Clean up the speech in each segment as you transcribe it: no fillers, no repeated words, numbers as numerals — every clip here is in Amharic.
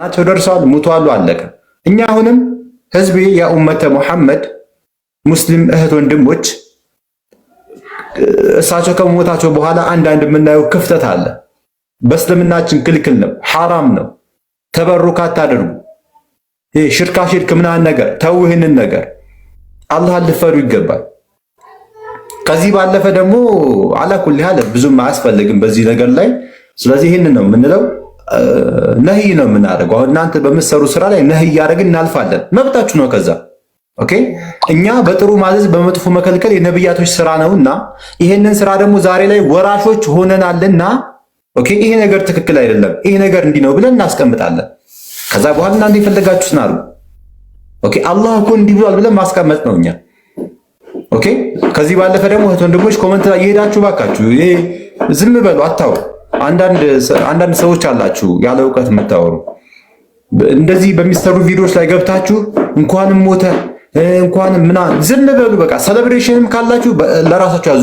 ናቸው ደርሰዋል፣ ሙተዋል፣ አለቀ። እኛ አሁንም ህዝቤ ያ ኡመተ ሙሐመድ ሙስሊም እህት ወንድሞች እሳቸው ከሞታቸው በኋላ አንዳንድ የምናየው ክፍተት አለ። በእስልምናችን ክልክል ነው፣ ሐራም ነው። ተበሩክ አታድርጉ። ይሄ ሽርካ ሽርክ ምናምን ነገር ተው። ይህንን ነገር አላህን ልፈሩ ይገባል። ከዚህ ባለፈ ደግሞ አላኩል ያለ ብዙም አያስፈልግም በዚህ ነገር ላይ። ስለዚህ ይህንን ነው የምንለው፣ ነህይ ነው የምናደርገው። አሁን እናንተ በምትሰሩ ስራ ላይ ነህይ እያደረግን እናልፋለን፣ መብታችሁ ነው። ከዛ ኦኬ፣ እኛ በጥሩ ማዘዝ በመጥፎ መከልከል የነብያቶች ስራ ነውና ይሄንን ስራ ደግሞ ዛሬ ላይ ወራሾች ሆነናልና ኦኬ፣ ይሄ ነገር ትክክል አይደለም፣ ይሄ ነገር እንዲህ ነው ብለን እናስቀምጣለን። ከዛ በኋላ እናንተ የፈለጋችሁትን አሉ። ኦኬ፣ አላህ እኮ እንዲህ ብሏል ብለን ማስቀመጥ ነው እኛ። ኦኬ፣ ከዚህ ባለፈ ደግሞ እህት ወንድሞች ኮመንት ላይ እየሄዳችሁ ባካችሁ ይሄ ዝም በሉ፣ አታውሩ። አንዳንድ ሰዎች አላችሁ ያለ እውቀት የምታወሩ። እንደዚህ በሚሰሩ ቪዲዮዎች ላይ ገብታችሁ እንኳንም ሞተ እንኳንም ምናምን ዝም በሉ በቃ። ሴሌብሬሽንም ካላችሁ ለራሳችሁ ያዙ።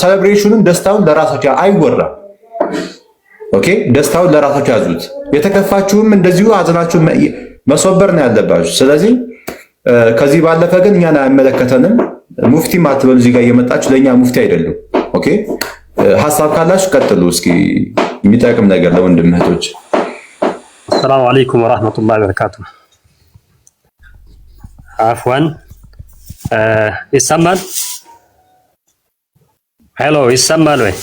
ሴሌብሬሽኑን ደስታውን ለራሳችሁ አይወራም። ኦኬ፣ ደስታውን ለራሳችሁ ያዙት። የተከፋችሁም እንደዚሁ ሀዘናችሁ መሶበር ነው ያለባችሁ። ስለዚህ ከዚህ ባለፈ ግን እኛን አይመለከተንም። ሙፍቲም አትበሉ። እዚህ ጋር እየመጣችሁ ለእኛ ሙፍቲ አይደሉም። ኦኬ፣ ሀሳብ ካላችሁ ቀጥሉ። እስኪ የሚጠቅም ነገር ለወንድም እህቶች። አሰላሙ አለይኩም ወራህመቱላሂ ወበረካቱ። አፍዋን ይሰማል? ሄሎ፣ ይሰማል ወይ?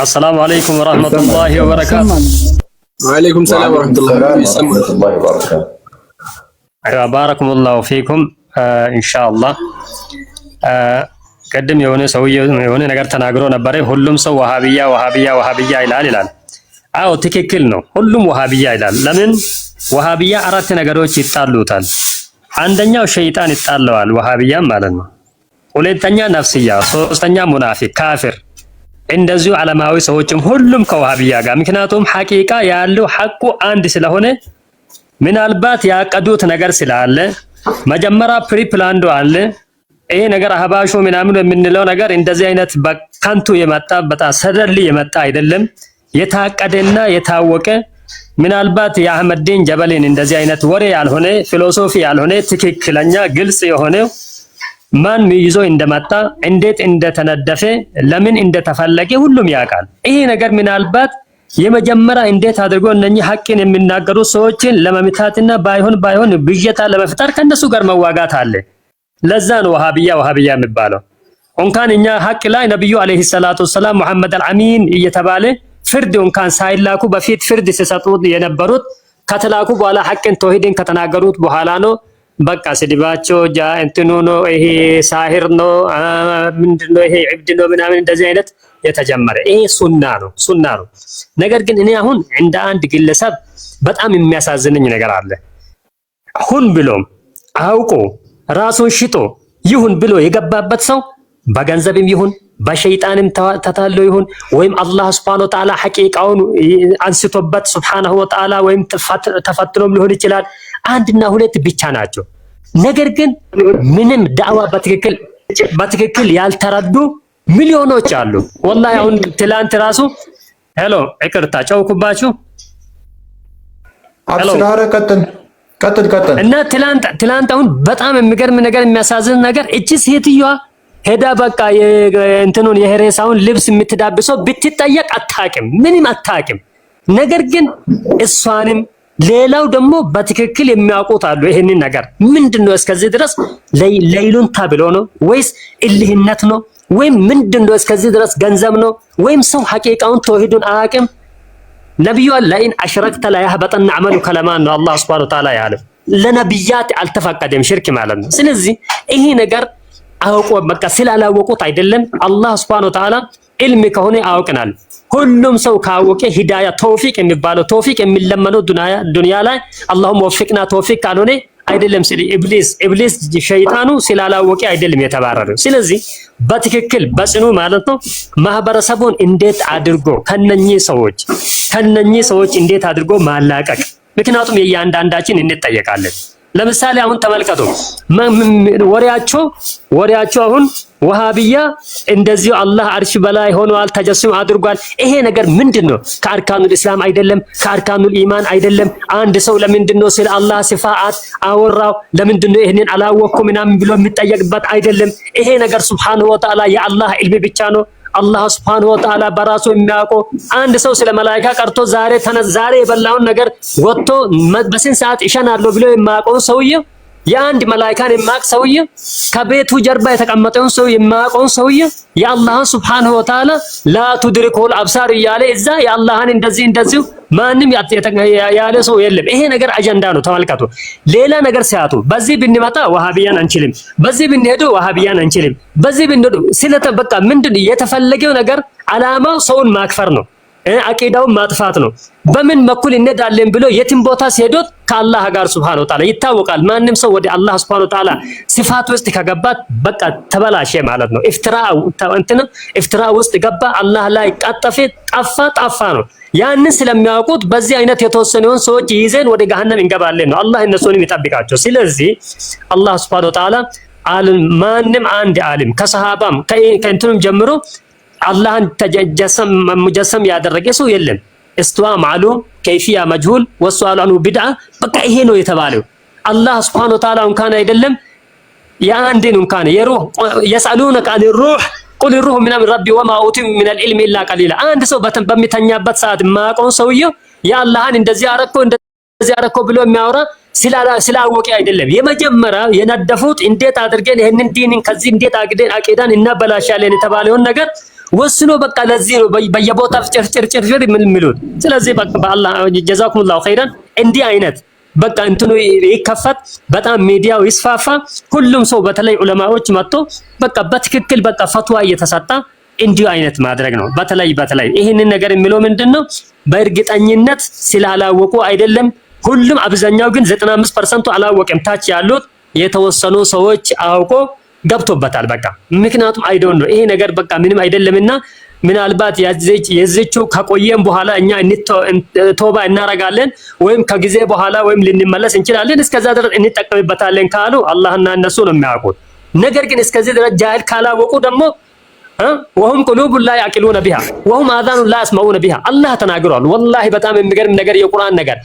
አሰላሙ አለይኩም ወራህመቱላሂ ወበረካቱ። ወአለይኩም ሰላም ወራህመቱላሂ ወበረካቱ። ባረከላሁ ፊኩም። ኢንሻአላህ ቀደም የሆነ ነገር ተናግሮ ነበረ። ሁሉም ሰው ወሃቢያ ወሃቢያ ወሃቢያ ይላል። አዎ ትክክል ነው። ሁሉም ወሃቢያ ይላል። ለምን ወሃቢያ አራት ነገሮች ይጣሉታል። አንደኛው ሸይጣን ይጣለዋል፣ ወሃቢያ ማለት ነው። ሁለተኛ ነፍስያ፣ ሶስተኛ ሙናፊቅ ካፊር። እንደዚሁ ዓለማዊ ሰዎችም ሁሉም ከወሃቢያ ጋር። ምክንያቱም ሐቂቃ ያለው ሐቁ አንድ ስለሆነ ምናልባት ያቀዱት ነገር ስላለ መጀመሪያ ፕሪፕላንዶ አለ። ይሄ ነገር አህባሹ ምናምን የምንለው ነገር እንደዚህ አይነት በከንቱ የመጣ በጣም ሰደሊ የመጣ አይደለም። የታቀደና የታወቀ ምናልባት የአህመዲን ጀበልን እንደዚህ አይነት ወሬ ያልሆነ ፊሎሶፊ ያልሆነ ትክክለኛ ግልጽ የሆነ ማን ይዞ እንደመጣ እንዴት እንደተነደፈ ለምን እንደተፈለገ ሁሉም ያውቃል። ይሄ ነገር ምናልባት የመጀመሪያ እንዴት አድርጎ እነኚህ ሐቅን የሚናገሩ ሰዎችን ለመምታትና ባይሆን ብዥታ ለመፍጠር ከነሱ ጋር መዋጋት አለ። ለዛ ነው ወሃቢያ የሚባለው። እንኳን እኛ ሐቅ ላይ ነብዩ አለይሂ ሰላቱ ወሰላም መሐመድ አልአሚን እየተባለ ፍርድ እንኳን ሳይላኩ በፊት ፍርድ ሲሰጡት የነበሩት ከተላኩ በኋላ ሐቅን ተውሂድን ከተናገሩት በኋላ ነው። በቃ ስድባቸው እንትኑ ነው፣ ይሄ ሳሂር ነው፣ ምንድነው ይሄ ዕብድ ነው ምናምን እንደዚህ አይነት የተጀመረ ይሄ ሱና ነው። ነገር ግን እኔ አሁን እንደ አንድ ግለሰብ በጣም የሚያሳዝነኝ ነገር አለ። ሁን ብሎም አውቆ ራሱን ሽጦ ይሁን ብሎ የገባበት ሰው በገንዘብም ይሁን በሸይጣንም ተታሎ ይሁን ወይም አላህ Subhanahu Wa Ta'ala ሐቂቃውን አንስቶበት Subhanahu Wa Ta'ala ወይም ተፈትኖም ሊሆን ይችላል። አንድና ሁለት ብቻ ናቸው። ነገር ግን ምንም ዳዕዋ በትክክል ያልተረዱ ሚሊዮኖች አሉ። ወላሂ አሁን ትላንት ራሱ ሄሎ ይቅርታ ጨውኩባችሁ። አብስራረ ቀጥል እና ትላንት አሁን በጣም የሚገርም ነገር የሚያሳዝን ነገር እቺ ሴትዮዋ ሄዳ በቃ እንትኑን የሬሳውን ልብስ የምትዳብሰው ብትጠየቅ አታውቅም፣ ምንም አታውቅም። ነገር ግን እሷንም ሌላው ደግሞ በትክክል የሚያውቁት አሉ። ይሄንን ነገር ምንድነው እስከዚህ ድረስ ለይሉንታ ብሎ ነው ወይስ እልህነት ነው ወይም ምንድነው? እስከዚህ ድረስ ገንዘብ ነው ወይም ሰው ሐቂቃውን ተውሂዱን አያውቅም? ነብዩ ለኢን አሽረክተ ላ ያህበጠና አመሉ ከለማን ነው አላህ Subhanahu Wa Ta'ala ያለው። ለነብያት አልተፈቀደም ሽርክ ማለት ነው። ስለዚህ ይሄ ነገር አውቆ በቃ ስላላወቁት አይደለም። አላህ Subhanahu Wa Ta'ala ኢልም ከሆነ አውቀናል። ሁሉም ሰው ካወቀ ሂዳያ ተውፊቅ የሚባለው ተውፊቅ የሚለመነው ዱንያ ላይ አላሁም ወፍቅና ተውፊቅ ካልሆነ አይደለም። ኢብሊስ ሸይጣኑ ስላላወቀ አይደለም የተባረረው። ስለዚህ በትክክል በጽኑ ማለት ነው ማህበረሰቡን እንዴት አድርጎ ከነኚህ ሰዎች እንዴት አድርጎ ማላቀቅ። ምክንያቱም የእያንዳንዳችን እንጠየቃለን። ለምሳሌ አሁን ተመልከቱ ወሬያቸው አሁን ወሃቢያ እንደዚሁ አላህ አርሽ በላይ ሆኗል ተጀስም አድርጓል። ይሄ ነገር ምንድነው? ከአርካኑል እስላም አይደለም፣ ከአርካኑል ኢማን አይደለም። አንድ ሰው ለምንድነው ስለ አላህ ሲፋአት አወራው ለምንድነው ይሄንን አላወቅኩም ምናምን ብሎ የሚጠየቅበት አይደለም። ይሄ ነገር ሱብሃነሁ ወተዓላ የአላህ ኢልም ብቻ ነው። አላህ ሱብሃነሁ ወተዓላ በራሱ የሚያውቀው አንድ ሰው ስለ መላእክት ቀርቶ ዛሬ የበላውን ነገር ወጥቶ በስንት ሰዓት ይሸናለሁ ብሎ የማያውቀው ሰውዬ የአንድ መላእክትን የማያውቅ ሰውዬ ከቤቱ ጀርባ የተቀመጠውን ሰው የማያውቀውን ሰውዬ የአላህን ሱብሃነሁ ወተዓላ ላ ቱድሪኩል አብሳር እያለ እዛ የአላህን እንደዚህ ማንም ያለ ሰው የለም። ይሄ ነገር አጀንዳ ነው። ተመልከቱ። ሌላ ነገር ሲያጡ በዚህ ብንመጣ ወሃቢያን አንችልም፣ በዚህ ብንሄዱ ወሃቢያን አንችልም፣ በዚህ ብንሄዱ በቃ ምንድነው የተፈለገው ነገር? አላማው ሰውን ማክፈር ነው፣ አቂዳውን ማጥፋት ነው። በምን በኩል እንሄዳለን ብሎ የትም ቦታ ሲሄዱት ከአላህ ጋር ሱብሃነሁ ወተዓላ ይታወቃል። ማንም ሰው ወደ አላህ ሱብሃነሁ ወተዓላ ሲፋት ውስጥ ከገባት በቃ ተበላሸ ማለት ነው። ኢፍትራ ውስጥ ገባ፣ አላህ ላይ ቀጠፈ፣ ጠፋ ነው። ያንን ስለሚያውቁት በዚህ አይነት የተወሰነውን ሰዎች ይዘን ወደ ገሃነም እንገባለን ነው። አላህ እነሱንም ይጠብቃቸው። ስለዚህ አላህ ሱብሃነሁ ወተዓላ ማንም አንድ ዓሊም ከሰሃባም ከእንትኑም ጀምሮ አላህን ሙጀሰም ያደረገ ሰው የለም። እስትዋ ማዕሉም ከይፊያ መጅሁል ወሱአሉ አንሁ ቢድዓ። በቃ ይሄ ነው የተባለው። አላህ ሱብሃነሁ ወተዓላ እንኳን አይደለም የአንድን እንኳን የሩህ የስአሉነከ አን ሩህ ቁል ሩህ ሚን አምሪ ረቢ ወማ ኡቲቱ ሚነል ዒልሚ ኢላ ቀሊላ። አንድ ሰው በሚተኛበት ሰዓት የማያውቀውን ሰውዬው የአላህን እንደዚህ አረኮ ብሎ የሚያወራ ስላወቀ አይደለም። የመጀመሪያ የነደፉት እንዴት አድርገን ይሄንን ዲንን ከዚህ እንዴት አግደን አቂዳን እናበላሻለን የተባለውን ነገር ወስኖ በቃ ለዚህ ነው በየቦታው ጭርጭር የሚሉት። ስለዚህ በአላህ ጀዛኩሙላሁ ኸይራን እንዲህ አይነት በቃ እንትኑ ይከፈት፣ በጣም ሚዲያው ይስፋፋ፣ ሁሉም ሰው በተለይ ዑለማዎች መጥቶ በቃ በትክክል በቃ ፈትዋ እየተሰጣ እንዲሁ አይነት ማድረግ ነው። በተለይ ይህንን ነገር የሚለው ምንድነው? በእርግጠኝነት ስላላወቁ አይደለም። ሁሉም አብዛኛው ግን 95% አላወቀም። ታች ያሉት የተወሰኑ ሰዎች አውቆ ገብቶበታል። በቃ ምክንያቱም አይዶን ነው ይሄ ነገር በቃ ምንም አይደለምና ምናልባት የዚህቹ ከቆየም በኋላ እኛ ቶባ እናረጋለን ወይም ከጊዜ በኋላ ወይም ልንመለስ እንችላለን፣ እስከዛ ድረስ እንጠቀምበታለን ካሉ አላህና እነሱ ነው የሚያውቁት። ነገር ግን እስከዚህ ድረስ ጃሂል ካላወቁ ደግሞ ወሁም ቁሉቡን ላ ያዕቂሉነ ቢሃ ወሁም አዛኑን ላ የስመዑነ ቢሃ አላህ ተናግሯል። ወላሂ በጣም የሚገርም ነገር የቁርአን ነገር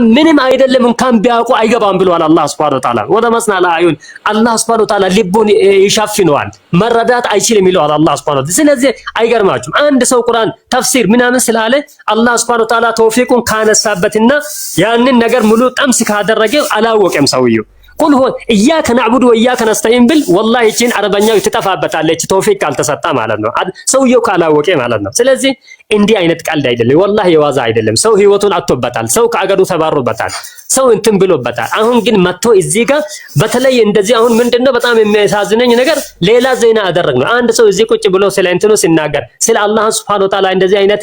ምንም አይደለም እንኳን ቢያውቁ አይገባም ብለዋል አላህ ሱብሓነሁ ወተዓላ። ወደመስና ለአዩን አላህ ሱብሓነሁ ወተዓላ ልቡን ይሸፍነዋል፣ መረዳት አይችልም ይለዋል አላህ ሱብሓነሁ ወተዓላ። ስለዚህ አይገርማችሁም አንድ ሰው ቁርአን ተፍሲር ምናምን ስላለ አላህ ሱብሓነሁ ወተዓላ ተውፊቁን ካነሳበትና ያንን ነገር ሙሉ ጠምስ ካደረገ አላወቀም ሰውየው። ቁል ሆ ኢያከ ነዕቡዱ ወኢያከ ነስተዒን ብል ወላሂ እቺን አረበኛው ትጠፋበታለች ተውፊቅ ካልተሰጣ ማለት ነው፣ ሰውየው ካላወቀ ማለት ነው። ስለዚህ እንዲህ አይነት ቀልድ አይደለም፣ ወላሂ የዋዛ አይደለም። ሰው ህይወቱን አጥቶበታል፣ ሰው ከአገሩ ተባሮበታል፣ ሰው እንትን ብሎበታል። አሁን ግን መጥቶ እዚህ ጋር በተለይ እንደዚህ አሁን ምንድነው በጣም የሚያሳዝነኝ ነገር ሌላ ዜና አደረግነው። አንድ ሰው እዚህ ቁጭ ብሎ ስለ እንትኑ ሲናገር ስለ አላህ ሱብሓነሁ ወተዓላ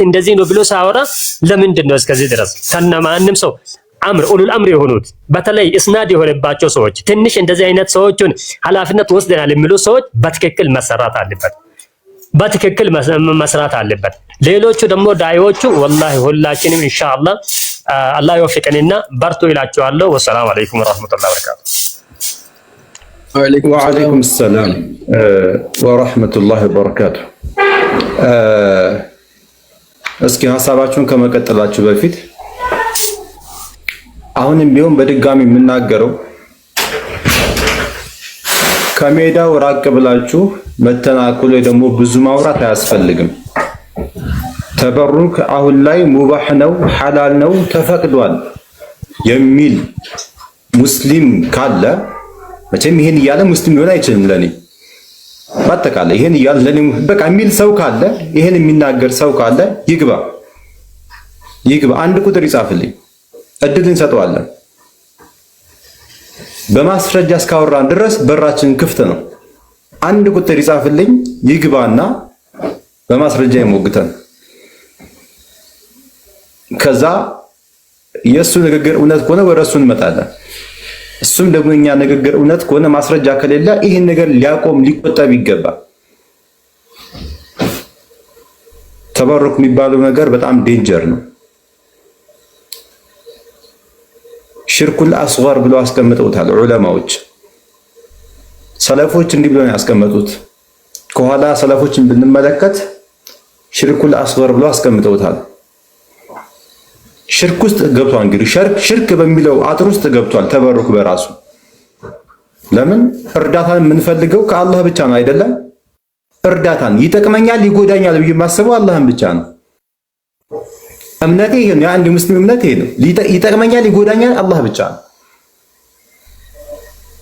እንደዚህ ነው ብሎ ሳወራ ለምንድን ነው እስከዚህ ድረስ ከነማንም ሰው ኡሉል አምር የሆኑት በተለይ እስናድ የሆነባቸው ሰዎች ትንሽ እንደዚህ አይነት ሰዎችን ኃላፊነት ወስደናል የሚሉ ሰዎች በትክክል መስራት አለበት። ሌሎቹ ደግሞ ዳይዎቹ ወላሂ ሁላችንም ኢንሻአላህ አላህ ይወፍቀንና በርቱ ይላችኋለሁ። ወሰላሙ አለይኩም ወራህመቱላሂ ወበረካቱ። ወአለይኩም ሰላም ወራህመቱላሂ ወበረካቱ። እስኪ ሀሳባችሁን ከመቀጠላችሁ በፊት አሁንም ቢሆን በድጋሚ የምናገረው ከሜዳው ራቅ ብላችሁ መተናኮል ወይ ደግሞ ብዙ ማውራት አያስፈልግም። ተበሩክ አሁን ላይ ሙባህ ነው፣ ሐላል ነው፣ ተፈቅዷል የሚል ሙስሊም ካለ መቼም ይሄን እያለ ሙስሊም ሊሆን አይችልም። ለኔ በአጠቃላይ ይሄን እያለ ለኔ በቃ የሚል ሰው ካለ ይሄን የሚናገር ሰው ካለ ይግባ። አንድ ቁጥር ይጻፍልኝ፣ እድል እንሰጠዋለን። በማስረጃ እስካወራን ድረስ በራችን ክፍት ነው። አንድ ቁጥር ይጻፍልኝ ይግባና በማስረጃ ይሞግተን። ከዛ የእሱ ንግግር እውነት ከሆነ ወደ እሱ እንመጣለን። እሱም ደግሞ እኛ ንግግር እውነት ከሆነ ማስረጃ ከሌለ ይህን ነገር ሊያቆም ሊቆጠብ ይገባል። ተበሩክ የሚባለው ነገር በጣም ዴንጀር ነው። ሽርኩል አስገር ብለው አስቀምጠውታል ዑለማዎች። ሰለፎች እንዲህ ብለው ያስቀመጡት ከኋላ ሰለፎችን ብንመለከት ሽርኩል አስገር ብለው አስቀምጠውታል። ሽርክ ውስጥ ገብቷል። እንግዲህ ሽርክ በሚለው አጥር ውስጥ ገብቷል ተበሩክ በራሱ። ለምን እርዳታን የምንፈልገው ከአላህ ብቻ ነው አይደለም? እርዳታን ይጠቅመኛል ይጎዳኛል ብዬ የማስበው አላህን ብቻ ነው። እምነቴ ይሄ ነው። የአንድ ሙስሊም እምነት ይሄ ነው። ይጠቅመኛል ይጎዳኛል አላህ ብቻ ነው።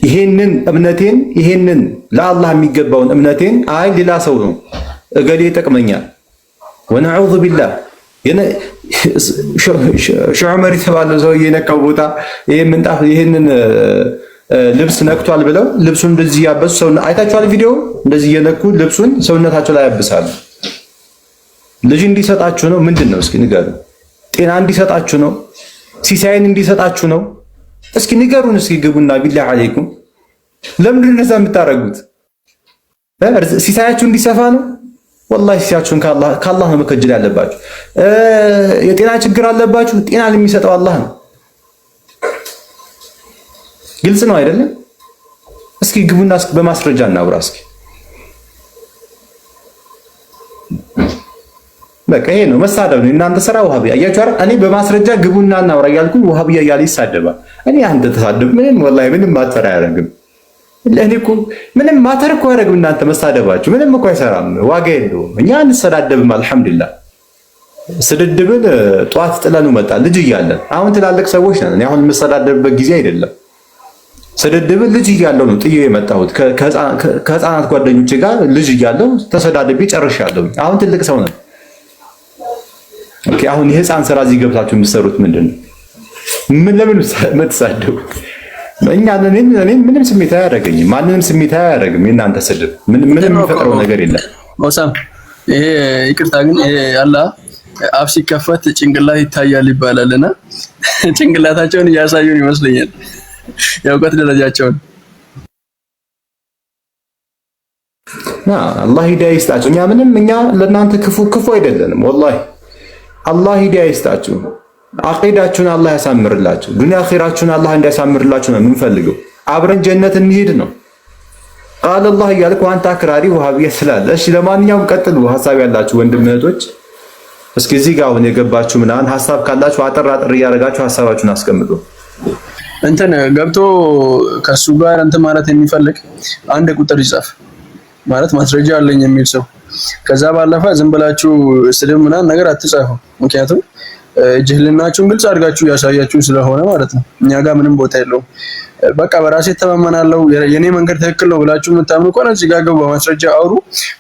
ይሄንን እምነቴን ይሄንን ለአላህ የሚገባውን እምነቴን አይ ሌላ ሰው ነው እገሌ ይጠቅመኛል ወነዑዙ ቢላህ ሹዑመር የተባለ ሰው የነካው ቦታ ይሄ ምንጣፍ ይሄንን ልብስ ነክቷል ብለው ልብሱን እንደዚህ ያበሱ ሰው አይታችኋል። ቪዲዮ እንደዚህ እየነኩ ልብሱን ሰውነታቸው ላይ ያብሳሉ። ልጅ እንዲሰጣችሁ ነው ምንድን ነው? እስኪ ንገሩ። ጤና እንዲሰጣችሁ ነው? ሲሳይን እንዲሰጣችሁ ነው? እስኪ ንገሩን። እስኪ ግቡና ቢላህ አለይኩም ለምንድን ነው እንደዛ የምታረጉት? ሲሳያችሁ እንዲሰፋ ነው? ወላሂ ሲሳያችሁን ከአላህ ነው መከጀል ያለባችሁ። የጤና ችግር አለባችሁ? ጤና የሚሰጠው አላህ ነው። ግልጽ ነው አይደለም? እስኪ ግቡና በማስረጃ እናውራ እስኪ። በቃ ይሄ ነው መሳደብ ነው እናንተ ስራ። ወሃቢያ አያችሁ አይደል? እኔ በማስረጃ ግቡና እናውራ እያልኩኝ ወሃቢያ እያለ ይሳደባል። እኔ አንተ ተሳደብ ምንም ወላሂ ምንም ማተር አያደርግም። ለእኔ እኮ ምንም ማተር እኮ አያደርግም። እናንተ መሳደባችሁ ምንም እኮ አይሰራም፣ ዋጋ የለውም። እኛ እንሰዳደብም አልሐምዱሊላህ። ስድድብን ጧት ጥለኑ መጣ ልጅ እያለን። አሁን ትላልቅ ሰዎች ነን። እኔ አሁን የምሰዳደብበት ጊዜ አይደለም። ስድድብን ልጅ እያለሁ ነው ጥዬ የመጣሁት ከህፃናት ጓደኞቼ ጋር ልጅ እያለሁ ተሰዳድቤ ጨርሻለሁ። አሁን ትልቅ ሰው ነን። ኦኬ አሁን የህፃን ስራ እዚህ ገብታችሁ የምትሰሩት ምንድን ነው? ምን ለምን የምትሳደቡ? እኔ ምንም ስሜት አያደርገኝም። ማንንም ስሜት አያደርግም። የእናንተ ስድብ ምንም የሚፈጥረው ነገር የለም። ኦሳም ይሄ ይቅርታ ግን ይሄ አላህ አፍ ሲከፈት ጭንቅላት ይታያል ይባላልና ጭንቅላታቸውን እያሳዩን ይመስለኛል የእውቀት ደረጃቸውን። አላህ ሂዳያ ይስጣቸው። እኛ ለእናንተ ክፉ አይደለንም ወላሂ። አላህ ሂዳያ ይስጣችሁ። አቂዳችሁን አላህ ያሳምርላችሁ። ዱንያ አኺራችሁን አላህ እንዲያሳምርላችሁ ነው የምንፈልገው። አብረን ጀነት እንሂድ ነው። ቃል አላህ እያልኩ አንተ አክራሪ ወሃቢያ ስላለ። እሺ ለማንኛውም ቀጥሉ። ሐሳብ ያላችሁ ወንድም እህቶች እስኪ እዚህ ጋር አሁን የገባችሁ ምናምን ሐሳብ ካላችሁ አጠር እያደረጋችሁ ሐሳባችሁን አስቀምጡ። እንትን ገብቶ ከሱ ጋር እንትን ማለት የሚፈልግ አንድ ቁጥር ይጻፍ ማለት ማስረጃ አለኝ የሚል ሰው። ከዛ ባለፈ ዝም ብላችሁ ስድብ ምናምን ነገር አትጻፉ። ምክንያቱም ጅህልናችሁን ግልጽ አድርጋችሁ ያሳያችሁን ስለሆነ ማለት ነው። እኛ ጋር ምንም ቦታ የለውም። በቃ በራሴ ተማመናለሁ የኔ መንገድ ትክክል ነው ብላችሁ የምታምኑ ከሆነ እዚህ ጋር ገቡ፣ በማስረጃ አውሩ።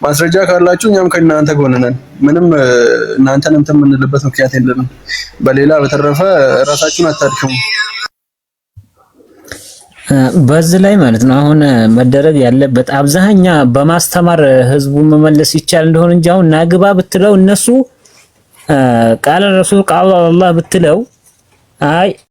ማስረጃ ካላችሁ እኛም ከእናንተ ጎን ነን። ምንም እናንተን እንትን የምንልበት ምክንያት የለንም። በሌላ በተረፈ ራሳችሁን አታድክሙ። በዚህ ላይ ማለት ነው አሁን መደረግ ያለበት አብዛኛ በማስተማር ህዝቡ መመለስ ይቻል እንደሆነ እንጂ አሁን ናግባ ብትለው እነሱ ቃል ረሱል ቃል አላህ ብትለው አይ